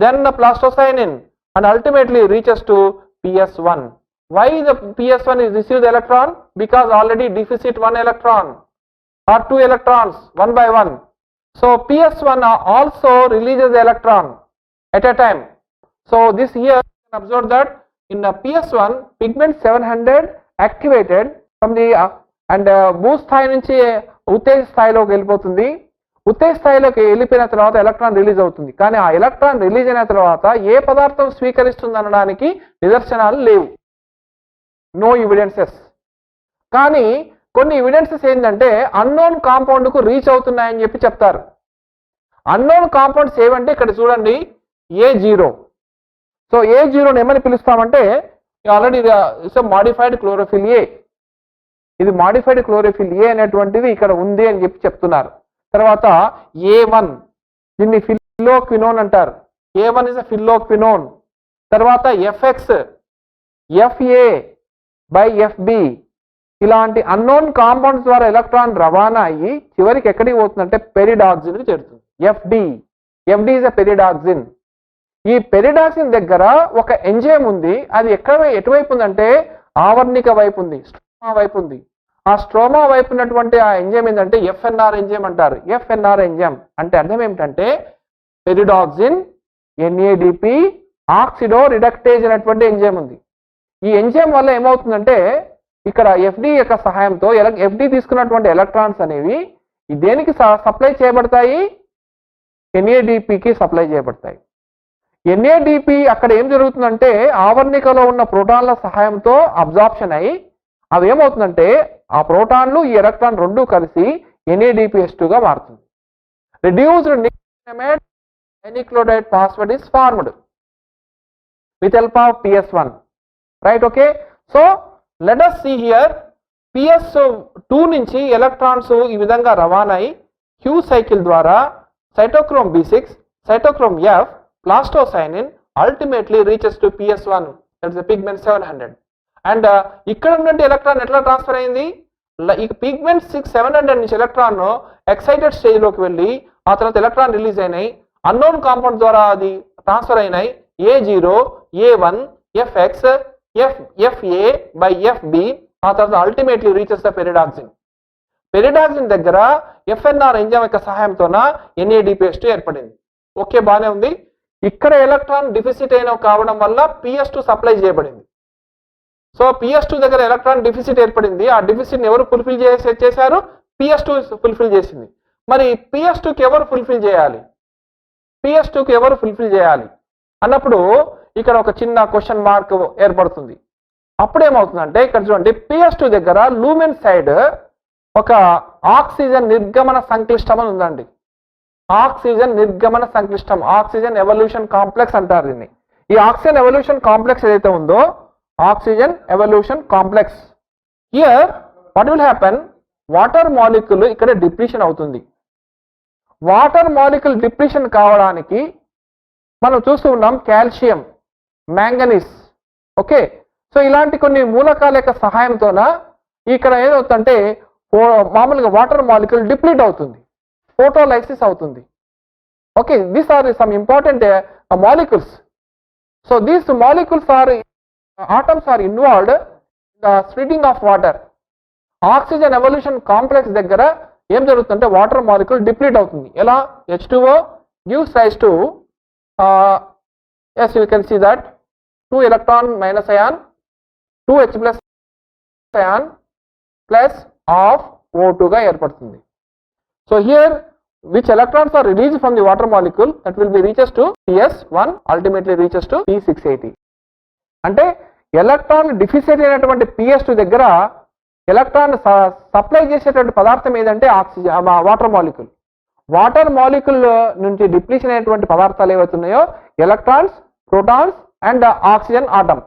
then the plastocyanin, and ultimately reaches to PS1. Why the PS1 is received the electron? Because already deficit one electron or two electrons one by one. So PS1 also releases the electron at a time. So this here you can observe that in the PS1 pigment 700 activated from the and భూస్థాయి నుంచి ఉత్తేజ స్థాయిలోకి వెళ్ళిపోతుంది. ఉత్తేజ స్థాయిలోకి వెళ్ళిపోయిన తర్వాత ఎలక్ట్రాన్ రిలీజ్ అవుతుంది. కానీ ఆ ఎలక్ట్రాన్ రిలీజ్ అయిన తర్వాత ఏ పదార్థం స్వీకరిస్తుంది అనడానికి నిదర్శనాలు లేవు, నో ఎవిడెన్సెస్. కానీ కొన్ని ఎవిడెన్సెస్ ఏంటంటే అన్నోన్ కాంపౌండ్ కు రీచ్ అవుతున్నాయని చెప్పి చెప్తారు. అన్నోన్ కాంపౌండ్స్ ఏవంటే ఇక్కడ చూడండి, A0. సో A0 ఏమని పిలుస్తామంటే ఆల్రెడీ మాడిఫైడ్ క్లోరోఫిల్ A. ఇది మాడిఫైడ్ క్లోరోఫిల్ A అనేటువంటిది ఇక్కడ ఉంది అని చెప్పి చెప్తున్నారు. తర్వాత A1 దీన్ని ఫిల్లోక్వినోన్ అంటారు. A1 is a phylloquinone. తర్వాత FX, FA బై FB ఇలాంటి అన్నోన్ కాంపౌండ్స్ ద్వారా ఎలక్ట్రాన్ రవాణా అయ్యి చివరికి ఎక్కడికి పోతుందంటే పెరిడాక్సిన్ కి చేరుతుంది. FD is a ferredoxin. ఈ పెరిడాక్సిన్ దగ్గర ఒక ఎంజైమ్ ఉంది. అది ఎటువైపు ఉందంటే ఆవర్ణిక వైపు ఉంది, స్ట్రోమా వైపు ఉంది. ఆ స్ట్రోమా వైపు ఉన్నటువంటి ఆ ఎంజైమ్ ఏంటంటే FNR ఎంజైమ్ అంటారు. FNR ఎంజైమ్ అంటే అర్థం ఏమిటంటే పెరిడాక్సిన్ NADP ఆక్సిడో రిడక్టేజ్ అనేటువంటి ఎంజైమ్ ఉంది. ఈ ఎంజైమ్ వల్ల ఏమవుతుందంటే ఇక్కడ FD యొక్క సహాయంతో FD తీసుకున్నటువంటి ఎలక్ట్రాన్స్ అనేవి దేనికి సప్లై చేయబడతాయి? NADPకి సప్లై చేయబడతాయి. NADP అక్కడ ఏం జరుగుతుందంటే ఆవర్ణికలో ఉన్న ప్రోటాన్ల సహాయంతో అబ్జార్ప్షన్ అయ్యి అవి ఏమవుతుందంటే ఆ ప్రోటాన్లు ఈ ఎలక్ట్రాన్ రెండు కలిసి NADPH2గా మారుతుంది. రిడ్యూస్డ్ నియామేట్ dinucleotide phosphate is formed with help of PS1. Right? Okay. So let us see here. PS2 నుంచి ఎలక్ట్రాన్స్ ఈ విధంగా రవాణా అయి Q సైకిల్ ద్వారా cytochrome B6, cytochrome F, plastocyanin ultimately reaches to PS1, that is the pigment 700. And ఇక్కడ ఉన్నటువంటి ఎలక్ట్రాన్ ఎట్లా ట్రాన్స్ఫర్ అయింది? ఈ పిగ్మెంట్ 700 నుంచి ఎలక్ట్రాన్ ఎక్సైటెడ్ స్టేజ్ లోకి వెళ్ళి ఆ తర్వాత ఎలక్ట్రాన్ రిలీజ్ అయినాయి. అన్నోన్ కాంపౌండ్ ద్వారా అది ట్రాన్స్ఫర్ అయినాయి. A0, A1, FX, FA by FB ఆ తర్వాత ultimately reaches the pyridoxine. Pyridoxine దగ్గర FNR ఎంజైమ్ యొక్క సహాయంతోన NADPH2 ఏర్పడింది. ఓకే, బాగానే ఉంది. ఇక్కడ ఎలక్ట్రాన్ డిఫిసిట్ అయిన కావడం వల్ల PS2 సప్లై చేయబడింది. సో PS2 దగ్గర ఎలక్ట్రాన్ డిఫిసిట్ ఏర్పడింది. ఆ డిఫిసిట్ ఎవరు ఫుల్ఫిల్ చేశారు? PS2 ఫుల్ఫిల్ చేసింది. మరి PS2కి ఎవరు ఫుల్ఫిల్ చేయాలి? PS2కి ఎవరు ఫుల్ఫిల్ చేయాలి అన్నప్పుడు ఇక్కడ ఒక చిన్న క్వశ్చన్ మార్క్ ఏర్పడుతుంది. అప్పుడు ఏమవుతుందంటే ఇక్కడ చూడండి, PS2 దగ్గర లూమెన్ సైడ్ ఒక ఆక్సిజన్ నిర్గమన సంక్లిష్టం అని ఉందండి. ఆక్సిజన్ నిర్గమన సంక్లిష్టం, ఆక్సిజన్ ఎవల్యూషన్ కాంప్లెక్స్ అంటారు దీన్ని. ఈ ఆక్సిజన్ ఎవల్యూషన్ కాంప్లెక్స్ ఏదైతే ఉందో oxygen evolution complex, here what will happen, water molecule ఇక్కడ డిప్లీషన్ అవుతుంది. వాటర్ మాలిక్యూల్ డిప్లీషన్ కావడానికి మనం చూస్తూ ఉన్నాం కాల్షియం, మ్యాంగనీస్. ఓకే, సో ఇలాంటి కొన్ని మూలకాల యొక్క సహాయంతోన ఇక్కడ ఏదవుతుందంటే మామూలుగా వాటర్ మాలిక్యూల్ డిప్లీట్ అవుతుంది, ఫోటోలైసిస్ అవుతుంది. Okay, these are some important molecules. So these molecules are atoms are involved in the splitting of water. Oxygen evolution complex దగ్గర ఏం జరుగుతుందంటే వాటర్ మాలిక్యూల్ డిప్లీట్ అవుతుంది. ఎలా? H2O gives rise to yes, you can see that 2 electron minus ion, 2H plus ion plus of O2 గా ఏర్పడుతుంది. So here which electrons are released from the water molecule, that will be reaches to PS1, ultimately reaches to P680. అంటే ఎలక్ట్రాన్ డిఫిసిట్ అయినటువంటి PS2 దగ్గర ఎలక్ట్రాన్ సప్లై చేసేటువంటి పదార్థం ఏదంటే oxygen, water molecule. Water molecule నుంచి డిప్లీషన్ అయినటువంటి పదార్థాలు ఏవైతున్నాయో electrons, protons and oxygen atom.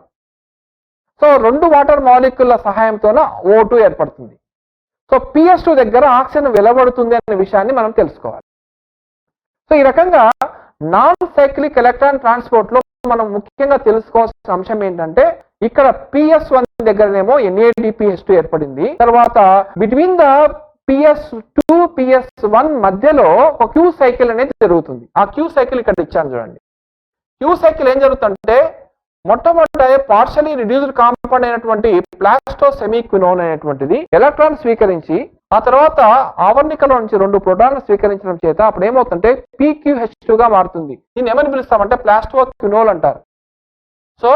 So రెండు వాటర్ మాలిక్యూల్ల సహాయంతోన O2 ఏర్పడుతుంది. సో PS2 దగ్గర ఆక్సిజన్ వెలువడుతుంది అనే విషయాన్ని మనం తెలుసుకోవాలి. సో ఈ రకంగా నాన్ సైక్లిక్ ఎలక్ట్రాన్ ట్రాన్స్పోర్ట్ లో మనం ముఖ్యంగా తెలుసుకోవాల్సిన అంశం ఏంటంటే ఇక్కడ PS1 దగ్గరనేమో NADPH2 ఏర్పడింది. తర్వాత బిట్వీన్ ద PS2 PS1 మధ్యలో ఒక Q సైకిల్ అనేది జరుగుతుంది. ఆ Q సైకిల్ ఇక్కడ ఇచ్చాను చూడండి. Q సైకిల్ ఏం జరుగుతుందంటే మొట్టమొదట పార్షియలీ రిడ్యూస్డ్ కాంపౌండ్ అయినటువంటి ప్లాస్టోసెమిక్వినోన్ అనేటువంటిది ఎలక్ట్రాన్ స్వీకరించి ఆ తర్వాత ఆవర్ణికలో నుంచి 2 ప్రోటాన్లు స్వీకరించడం చేత అప్పుడు ఏమవుతుందంటే PQH2 గా మారుతుంది. దీన్ని ఏమని పిలుస్తామంటే ప్లాస్టోక్వినోల్ అంటారు. So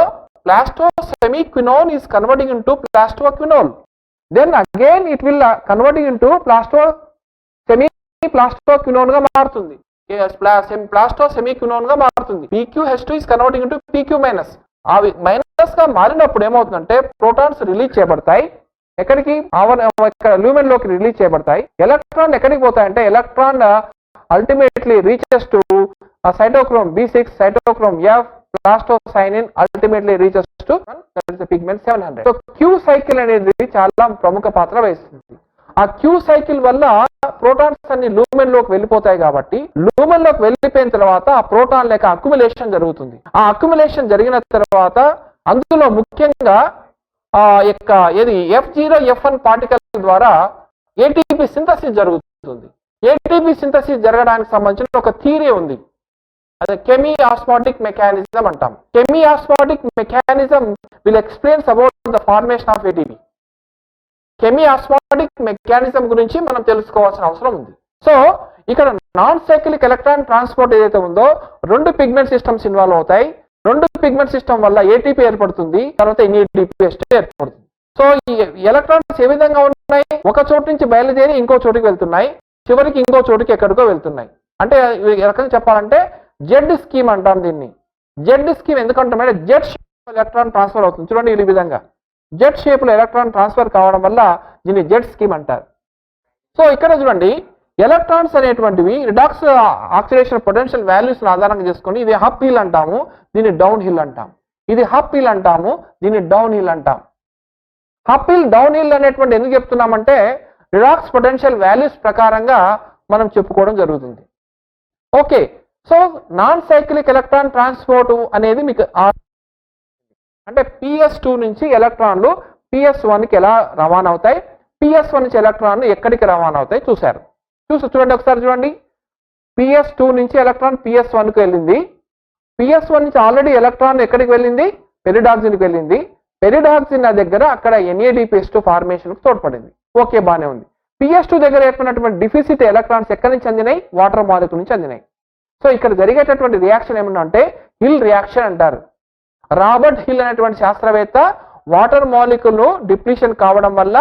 plastosemiquinone is converting into plastoquinol. Then again it will converting into plastoquinone గా మారుతుంది. ప్లాస్టోసెమిక్వినోన్ గా మారుతుంది. PQH2 is converting into PQ minus. అవి మైనస్ గా మారినప్పుడు ఏమవుతుందంటే ప్రోటాన్స్ రిలీజ్ చేయబడతాయి. ఎక్కడికి? లూమెన్ లోకి రిలీజ్ చేయబడతాయి. ఎలక్ట్రాన్ ఎక్కడికి పోతాయంటే electron ultimately reaches to cytochrome B6, cytochrome F, plastocyanin ultimately reaches to that is the pigment 700. So Q cycle అనేది చాలా ప్రముఖ పాత్ర వహిస్తుంది. ఆ క్యూ సైకిల్ వల్ల ప్రోటాన్స్ అన్ని లూమెన్ లోకి వెళ్ళిపోతాయి కాబట్టి లూమెన్ లోకి వెళ్ళిపోయిన తర్వాత ఆ ప్రోటాన్ లేక అక్యుములేషన్ జరుగుతుంది. ఆ అక్యుములేషన్ జరిగిన తర్వాత అందులో ముఖ్యంగా ఏది F0 F1 పార్టికల్ ద్వారా ఏటీపీ సింథసిస్ జరుగుతుంది. ఏటీపీ సింథసిస్ జరగడానికి సంబంధించిన ఒక థియరీ ఉంది, అదే కెమీ ఆస్మాటిక్ మెకానిజం అంటాం. Chemiosmotic mechanism will explains about the formation of ATP. Chemiosmotic mechanism గురించి మనం తెలుసుకోవాల్సిన అవసరం ఉంది. సో ఇక్కడ నాన్ సైక్లిక్ ఎలక్ట్రాన్ ట్రాన్స్పోర్ట్ ఏదైతే ఉందో 2 పిగ్మెంట్ సిస్టమ్స్ ఇన్వాల్వ్ అవుతాయి. 2 పిగ్మెంట్ సిస్టమ్ వల్ల ఏటీపీ ఏర్పడుతుంది, తర్వాత NADPH ఏర్పడుతుంది. సో ఈ ఎలక్ట్రాన్స్ ఏ విధంగా ఉన్నాయి, ఒక చోటు నుంచి బయలుదేరి ఇంకో చోటుకి వెళ్తున్నాయి, చివరికి ఇంకో చోటుకి ఎక్కడికో వెళ్తున్నాయి. అంటే ఈ రకంగా చెప్పాలంటే జెడ్ స్కీమ్ అంటాం దీన్ని. జెడ్ స్కీమ్ ఎందుకంటే జెడ్ ఎలక్ట్రాన్ ట్రాన్స్ఫర్ అవుతుంది. చూడండి ఈ విధంగా జెడ్ షేప్ లో ఎలక్ట్రాన్ ట్రాన్స్ఫర్ కావడం వల్ల దీన్ని జెడ్ స్కీమ్ అంటారు. సో ఇక్కడ చూడండి ఎలక్ట్రాన్స్ అనేటువంటివి రిడాక్స్ ఆక్సిడేషన్ పొటెన్షియల్ వాల్యూస్ ఆధారంగా చేసుకొని ఇది అప్ హిల్ అంటాము, దీన్ని డౌన్ హిల్ అంటాం. ఇది అప్ హిల్ అంటాము, దీన్ని డౌన్ హిల్ అంటాం. అప్ హిల్ డౌన్ హిల్ అనేటువంటి ఎందుకు చెప్తున్నామంటే రిడాక్స్ పొటెన్షియల్ వాల్యూస్ ప్రకారంగా మనం చెప్పుకోవడం జరుగుతుంది. Okay, so non cyclic electron transport అనేది మీకు అంటే PS2 నుంచి ఎలక్ట్రాన్లు PS1కి ఎలా రవాణా అవుతాయి, PS1 నుంచి ఎలక్ట్రాన్లు ఎక్కడికి రవాణా అవుతాయి చూడండి ఒకసారి చూడండి. PS2 నుంచి ఎలక్ట్రాన్ PS1కి వెళ్ళింది. PS1 నుంచి ఆల్రెడీ ఎలక్ట్రాన్ ఎక్కడికి వెళ్ళింది, పెరిడాక్సిన్కి వెళ్ళింది. పెరిడాక్సిన్ దగ్గర అక్కడ NADPH2 ఫార్మేషన్కు తోడ్పడింది. ఓకే, బాగానే ఉంది. PS2 దగ్గర ఏర్పడినటువంటి డిఫిసిట్ ఎలక్ట్రాన్స్ ఎక్కడి నుంచి అందినాయి, వాటర్ మాలిక్యూల్ నుంచి అందినాయి. సో ఇక్కడ జరిగేటటువంటి రియాక్షన్ ఏమన్నా అంటే హిల్ రియాక్షన్ అంటారు. రాబర్ట్ హిల్ అనేటువంటి శాస్త్రవేత్త వాటర్ మాలిక్యూల్ డిప్లీషన్ కావడం వల్ల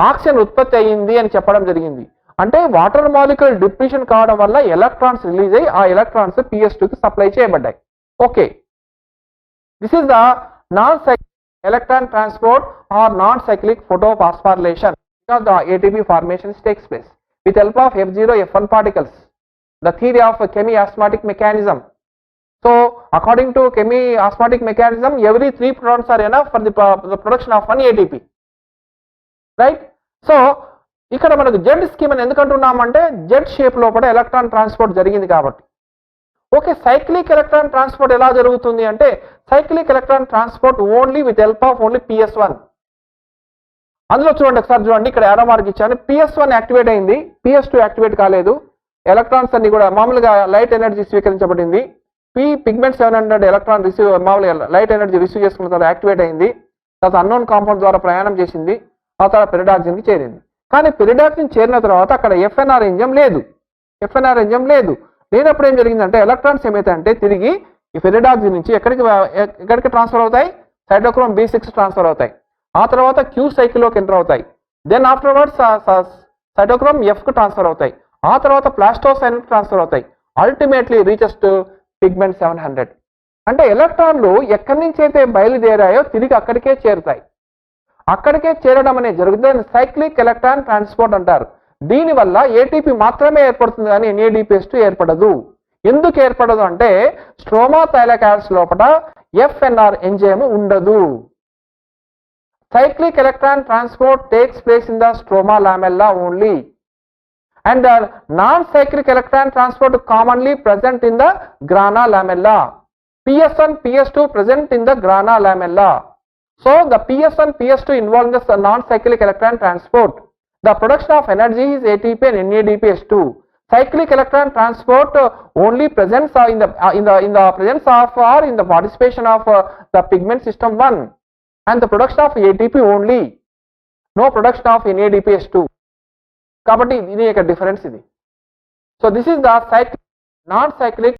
ఆక్సిజన్ ఉత్పత్తి అయ్యింది అని చెప్పడం జరిగింది. అంటే వాటర్ మాలిక్యూల్ డిప్లీషన్ కావడం వల్ల ఎలక్ట్రాన్స్ రిలీజ్ అయ్యి ఆ ఎలక్ట్రాన్స్ PS2కి సప్లై చేయబడ్డాయి. Okay, this is the non cyclic electron transport are non cyclic photosynthesis because the ATP formation takes place with help of F0 F1 particles. The theory of chemi-osmotic mechanism. So according to chemi-osmotic mechanism, every 3 protons are enough for the production of 1 ATP. Right? So ఇక్కడ మనకు జెడ్ స్కీమ్ అని ఎందుకంటున్నామంటే జెడ్ షేప్ లోపల ఎలక్ట్రాన్ ట్రాన్స్పోర్ట్ జరిగింది కాబట్టి. ఓకే, సైక్లిక్ ఎలక్ట్రాన్ ట్రాన్స్పోర్ట్ ఎలా జరుగుతుంది అంటే cyclic electron transport only with help of only PS1. అందులో చూడండి ఒకసారి చూడండి, ఇక్కడ ఏరో మార్క్ ఇచ్చాను. PS1 యాక్టివేట్ అయింది, PS2 యాక్టివేట్ కాలేదు. ఎలక్ట్రాన్స్ అన్ని కూడా మామూలుగా లైట్ ఎనర్జీ స్వీకరించబడింది. పిగ్మెంట్ 700 ఎలక్ట్రాన్ మామూలుగా లైట్ ఎనర్జీ రిసీవ్ చేసుకున్న తర్వాత యాక్టివేట్ అయింది. తర్వాత అన్నోన్ కాంపౌండ్ ద్వారా ప్రయాణం చేసింది, ఆ తర్వాత పెరిడాక్సిన్కి చేరింది. కానీ పెరిడాక్సిన్ చేరిన తర్వాత అక్కడ FNR ఎంజైమ్ లేదు. లేనప్పుడు ఏం జరిగిందంటే ఎలక్ట్రాన్స్ ఏమైతే తిరిగి ఈ పెరిడాక్సిన్ నుంచి ఎక్కడికి ట్రాన్స్ఫర్ అవుతాయి, సైటోక్రోమ్ B6 ట్రాన్స్ఫర్ అవుతాయి. ఆ తర్వాత క్యూ సైకిల్లోకి ఎంటర్ అవుతాయి. దెన్ ఆఫ్టర్వర్డ్స్ సైటోక్రోమ్ Fకు ట్రాన్స్ఫర్ అవుతాయి. ఆ తర్వాత ప్లాస్టోసైన్కి ట్రాన్స్ఫర్ అవుతాయి. Ultimately reaches to pigment 700. అంటే ఎలక్ట్రాన్లు ఎక్కడి నుంచి అయితే బయలుదేరాయో తిరిగి అక్కడికే చేరుతాయి. అక్కడికే చేరడం అనేది జరుగుతుంది. సైక్లిక్ ఎలక్ట్రాన్ ట్రాన్స్పోర్ట్ అంటారు. దీనివల్ల ఏటీపీ మాత్రమే ఏర్పడుతుంది కానీ NADPH2 ఏర్పడదు. ఎందుకు ఏర్పడదు అంటే స్ట్రోమా థైలాకాట్స్ లోపల FNR ఎంజైమ్ ఉండదు. Cyclic electron transport takes place in the stroma lamella only, and the non-cyclic electron transport commonly present in the grana lamella. PS1, PS2 present in the grana lamella. So the PS1, PS2 involved in the non-cyclic electron transport. The production of energy is ATP and NADPH2. Cyclic electron transport only presents in the presence of or in the participation of the pigment system 1. And the production of ATP only, no production of NADPH2. కాబట్టి ఇది ఒక డిఫరెన్స్ ఇది. So this is the non-cyclic